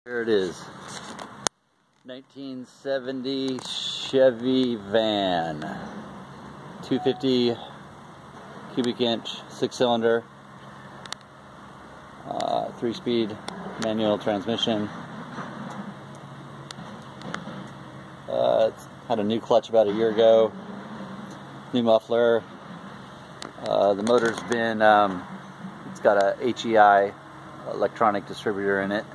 Here it is. 1970 Chevy Van. 250 cubic inch, 6-cylinder, 3-speed manual transmission. It's had a new clutch about a year ago. New muffler. The motor's been, it's got a HEI electronic distributor in it.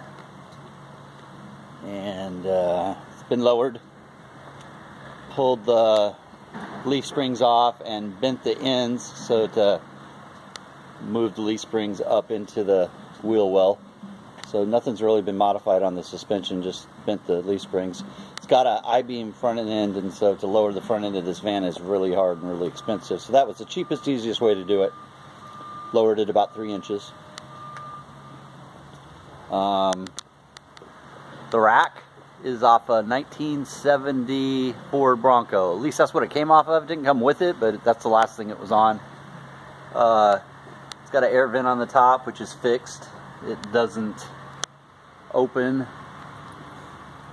And it's been lowered. Pulled the leaf springs off and bent the ends so to move the leaf springs up into the wheel well. So nothing's really been modified on the suspension, just bent the leaf springs. It's got an I-beam front end, and so to lower the front end of this van is really hard and really expensive. So that was the cheapest, easiest way to do it. Lowered it about 3 inches. The rack is off a 1970 Ford Bronco. At least that's what it came off of. It didn't come with it, but that's the last thing it was on. It's got an air vent on the top, which is fixed. It doesn't open.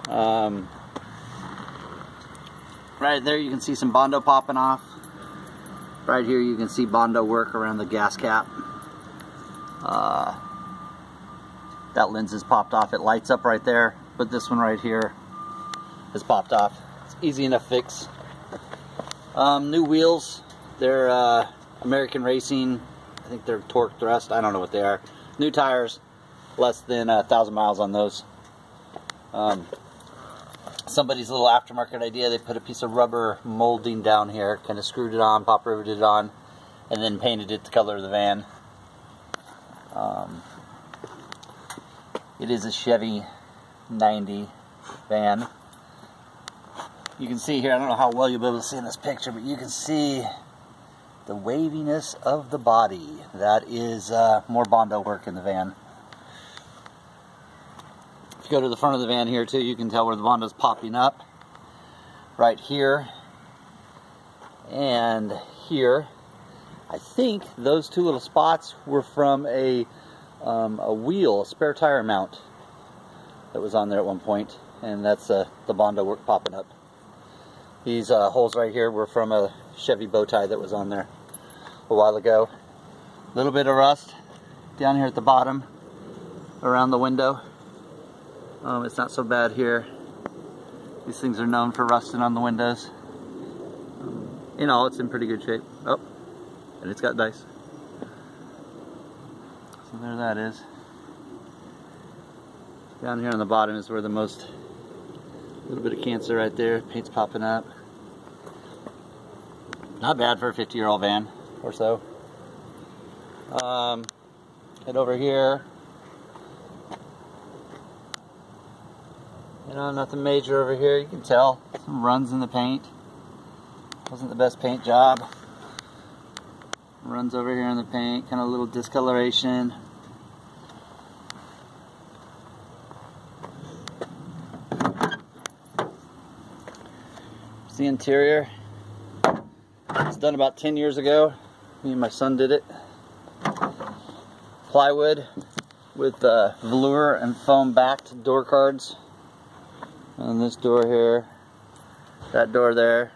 Right there you can see some Bondo popping off. Right here you can see Bondo work around the gas cap. That lens is popped off. It lights up right there, but this one right here is popped off. It's easy enough fix. New wheels. They're American Racing. I think they're torque thrust. I don't know what they are. New tires. Less than 1,000 miles on those. Somebody's little aftermarket idea. They put a piece of rubber molding down here, kind of screwed it on, pop riveted it on, and then painted it the color of the van. It is a Chevy 90 van. You can see here, I don't know how well you'll be able to see in this picture, but you can see the waviness of the body. That is more Bondo work in the van. If you go to the front of the van here too, you can tell where the Bondo's popping up. Right here and here. I think those two little spots were from a wheel, a spare tire mount that was on there at one point, and that's the Bondo work popping up. These holes right here were from a Chevy bow tie that was on there a while ago. A little bit of rust down here at the bottom around the window. It's not so bad here. These things are known for rusting on the windows. In all, it's in pretty good shape. Oh, and it's got dice. So there that is. Down here on the bottom is where the most, little bit of cancer right there. Paint's popping up. Not bad for a 50-year-old van or so. Head over here. You know, nothing major over here. You can tell some runs in the paint. Wasn't the best paint job. Runs over here in the paint, kind of a little discoloration. It's the interior. It's done about 10 years ago. Me and my son did it. Plywood with velour and foam backed door cards. On this door here, that door there.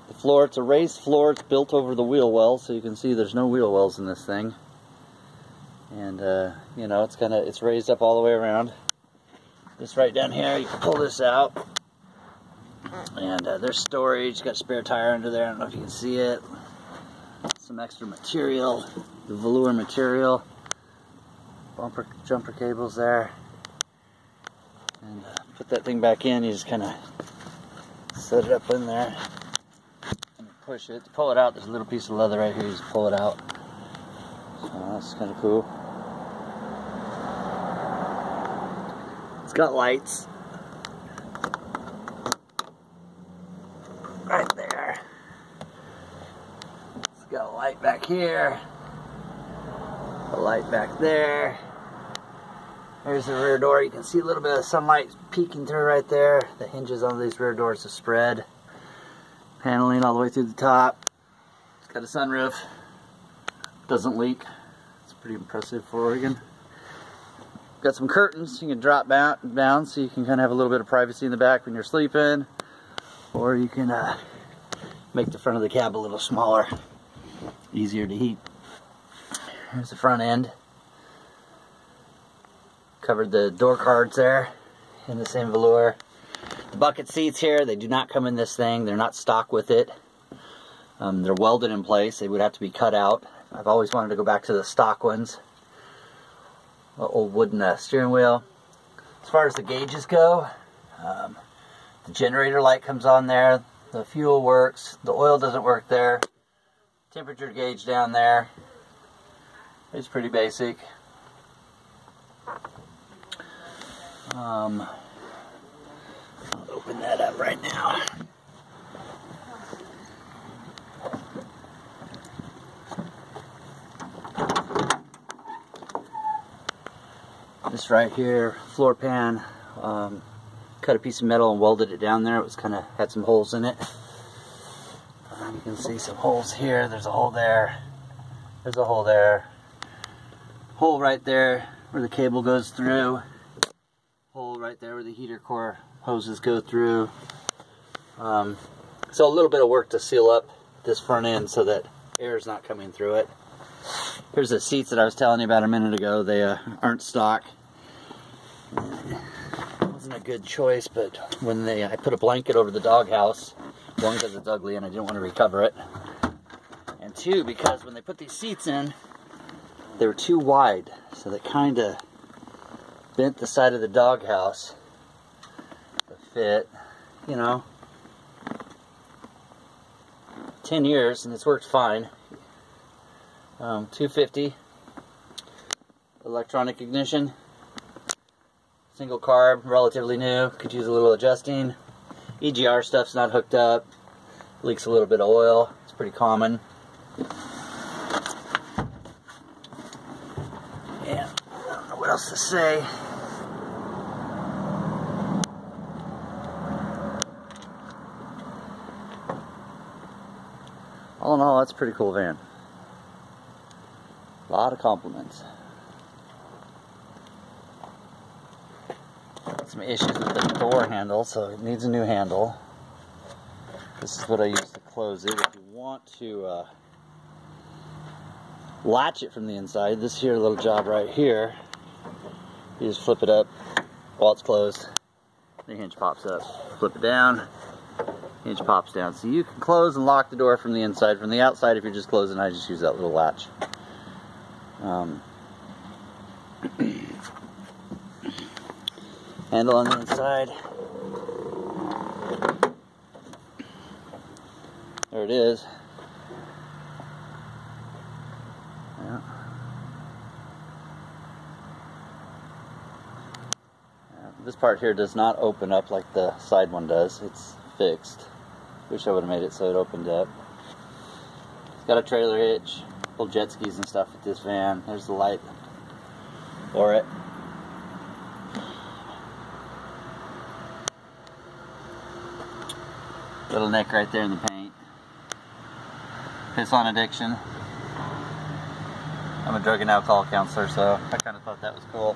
The floor, it's a raised floor. It's built over the wheel well, so you can see there's no wheel wells in this thing. And you know, it's raised up all the way around. This right down here, you can pull this out, and there's storage. Got a spare tire under there. I don't know if you can see it. Some extra material, the velour material. Bumper jumper cables there. And put that thing back in. You just kind of set it up in there and push it. To pull it out, there's a little piece of leather right here. You just pull it out. So that's kind of cool. It's got lights right there. It's got a light back here. A light back there. There's the rear door. You can see a little bit of sunlight peeking through right there. The hinges on these rear doors are spread. Paneling all the way through the top. It's got a sunroof. Doesn't leak. It's pretty impressive for Oregon. got some curtains you can drop down so you can kind of have a little bit of privacy in the back when you're sleeping, or you can make the front of the cab a little smaller, easier to heat. Here's the front end. Covered the door cards there in the same velour. The bucket seats here, they do not come in this thing. They're not stock with it. They're welded in place. They would have to be cut out. I've always wanted to go back to the stock ones. Old wooden steering wheel. As far as the gauges go, the generator light comes on there. The fuel works. The oil doesn't work there. Temperature gauge down there. It's pretty basic. I'll open that up right now. This right here, floor pan, cut a piece of metal and welded it down there. It was kind of had some holes in it. You can see some holes here. There's a hole there. There's a hole there. Hole right there where the cable goes through. Hole right there where the heater core hoses go through. So a little bit of work to seal up this front end so that air is not coming through it. Here's the seats that I was telling you about a minute ago. They aren't stock. It wasn't a good choice, but when I put a blanket over the doghouse, one, because it's ugly and I didn't want to recover it, and two, because when they put these seats in, they were too wide, so they kind of bent the side of the doghouse to fit, you know. 10 years and it's worked fine. 250 electronic ignition, single carb, relatively new, could use a little adjusting. EGR stuff's not hooked up, leaks a little bit of oil, it's pretty common. Yeah, I don't know what else to say. All in all, that's a pretty cool van. A lot of compliments. Some issues with the door handle, so it needs a new handle. This is what I use to close it. If you want to latch it from the inside, this here little job right here, you just flip it up while it's closed. The hinge pops up. Flip it down, hinge pops down. So you can close and lock the door from the inside. From the outside, if you're just closing, I just use that little latch. Handle on the inside. There it is. Yeah. This part here does not open up like the side one does. It's fixed. Wish I would have made it so it opened up. It's got a trailer hitch. Pull jet skis and stuff with this van. There's the light for it. Little nick right there in the paint. Piss on addiction. I'm a drug and alcohol counselor, so I kind of thought that was cool.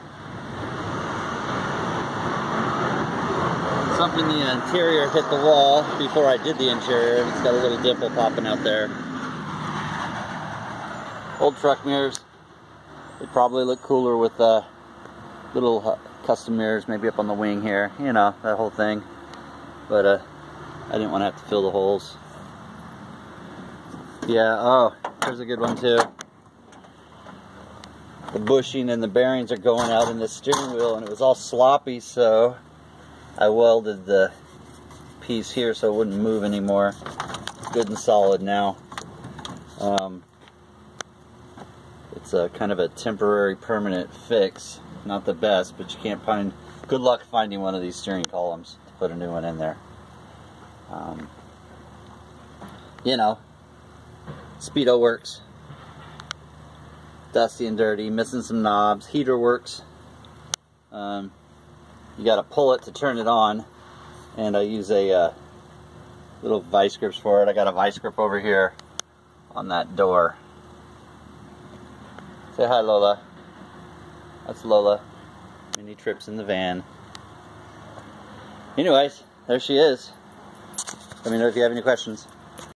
Something the interior hit the wall before I did the interior. It's got a little dimple popping out there. Old truck mirrors. They probably look cooler with little custom mirrors, maybe up on the wing here. You know, that whole thing. But I didn't want to have to fill the holes. Yeah, oh, here's a good one too. The bushing and the bearings are going out in the steering wheel, and it was all sloppy, so I welded the piece here so it wouldn't move anymore. Good and solid now. It's a kind of a temporary permanent fix. Not the best, but you can't find, good luck finding one of these steering columns to put a new one in there. You know, speedo works. Dusty and dirty, missing some knobs. Heater works. You gotta pull it to turn it on, and I use a little vice grips for it. I got a vice grip over here on that door. Say hi, Lola. That's Lola. Any trips in the van. Anyways, there she is. Let me know if you have any questions.